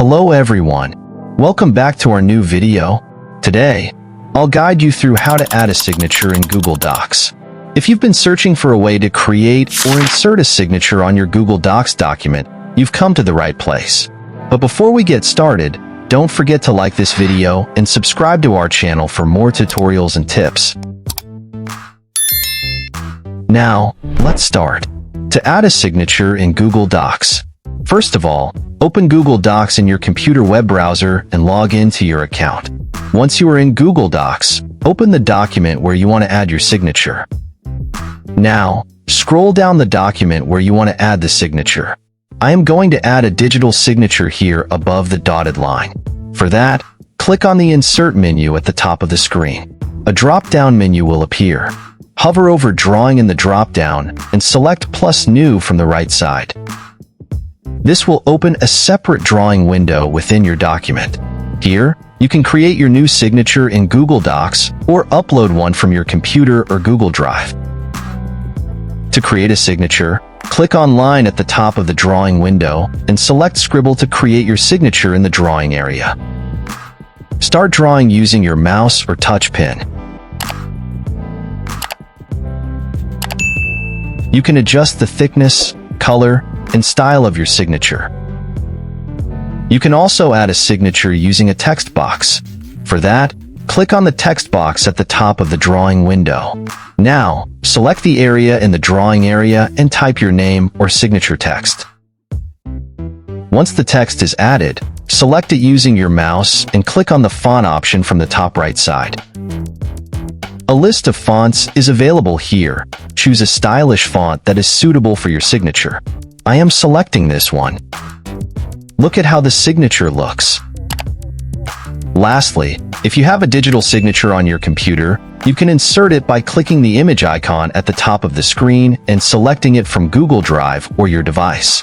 Hello everyone. Welcome back to our new video. Today, I'll guide you through how to add a signature in Google Docs. If you've been searching for a way to create or insert a signature on your Google Docs document, you've come to the right place. But before we get started, don't forget to like this video and subscribe to our channel for more tutorials and tips. Now, let's start. To add a signature in Google Docs, first of all, open Google Docs in your computer web browser and log into your account. Once you are in Google Docs, open the document where you want to add your signature. Now, scroll down the document where you want to add the signature. I am going to add a digital signature here above the dotted line. For that, click on the Insert menu at the top of the screen. A drop-down menu will appear. Hover over Drawing in the drop-down and select Plus New from the right side. This will open a separate drawing window within your document. Here, you can create your new signature in Google Docs or upload one from your computer or Google Drive. To create a signature, click on Line at the top of the drawing window and select Scribble to create your signature in the drawing area. Start drawing using your mouse or touch pen. You can adjust the thickness, color, and style of your signature. You can also add a signature using a text box. For that, click on the text box at the top of the drawing window. Now, select the area in the drawing area and type your name or signature text. Once the text is added, select it using your mouse and click on the font option from the top right side. A list of fonts is available here. Choose a stylish font that is suitable for your signature. I am selecting this one. Look at how the signature looks. Lastly, if you have a digital signature on your computer, you can insert it by clicking the image icon at the top of the screen and selecting it from Google Drive or your device.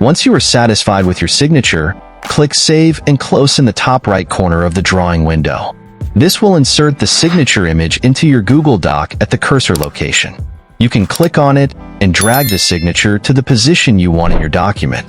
Once you are satisfied with your signature, click Save and Close in the top right corner of the drawing window. This will insert the signature image into your Google Doc at the cursor location. You can click on it and drag the signature to the position you want in your document.